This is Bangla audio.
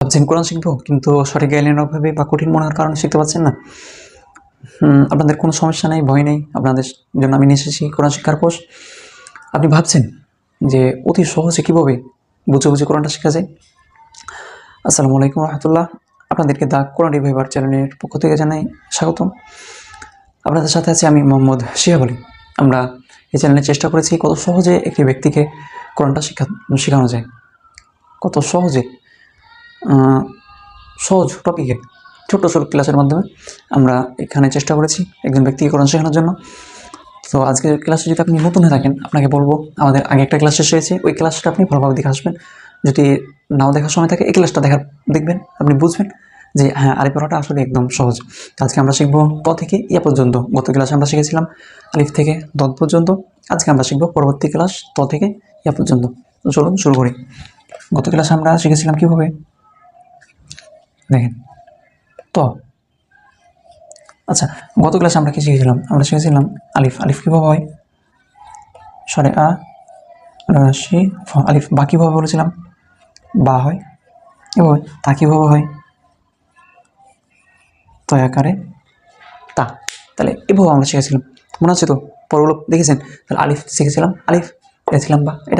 ভাবছেন কোরআন শিখবো, কিন্তু সঠিক গাইডলাইনের অভাবে বা কঠিন মনে হওয়ার কারণে শিখতে পারছেন না। আপনাদের কোনো সমস্যা নেই, ভয় নেই, আপনাদের জন্য আমি নিয়ে এসেছি কোরআন শিক্ষার কোর্স। আপনি ভাবছেন যে অতি সহজে কীভাবে বুঝে বুঝে কোরআনটা শেখা যায়। আসসালামু আলাইকুম রহমতুল্লাহ। আপনাদেরকে দ্য কোরআন রিভাইভার চ্যানেলের পক্ষ থেকে জানাই স্বাগতম। আপনাদের সাথে আছি আমি মোহাম্মদ শিহাব আলী। আমরা এই চ্যানেলে চেষ্টা করেছি কত সহজে একটি ব্যক্তিকে কোরআনটা শেখানো যায়, কত সহজে সহজ টপিকে ছোট্ট ছোট ক্লাসের মাধ্যমে আমরা এখানে চেষ্টা করেছি একজন ব্যক্তিকে কোরআন শেখানোর জন্য। তো আজকের ক্লাসে যদি আপনি নতুন হয়ে থাকেন, আপনাকে বলবো আমাদের আগে একটা ক্লাস শেষ হয়েছে, ওই ক্লাসটা আপনি ভালোভাবে দেখে আসবেন। যদি নাও দেখার সময় থাকে এই ক্লাসটা দেখবেন, আপনি বুঝবেন যে হ্যাঁ, আলিফ পড়াটা আসলে একদম সহজ। আজকে আমরা শিখবো ত থেকে ইয়া পর্যন্ত। গত ক্লাসে আমরা শিখেছিলাম আলিফ থেকে দত পর্যন্ত। আজকে আমরা শিখবো পরবর্তী ক্লাস ত থেকে ইয়া পর্যন্ত। চলুন শুরু করি। গত ক্লাসে আমরা শিখেছিলাম কীভাবে, দেখেন তো। আচ্ছা, গত ক্লাসে আমরা কী শিখেছিলাম? আমরা শিখেছিলাম আলিফ। আলিফ কীভাবে হয়? সরে আ রাশি ফ। আলিফ বা কীভাবে বলেছিলাম? বা হয়। এভাবে তা কীভাবে হয়? তয়াকারে তা। তাহলে এভাবে আমরা শিখেছিলাম, মনে আছে তো? পরগুলো দেখেছেন? তাহলে আলিফ শিখেছিলাম, আলিফ, এছিলাম বা, এটা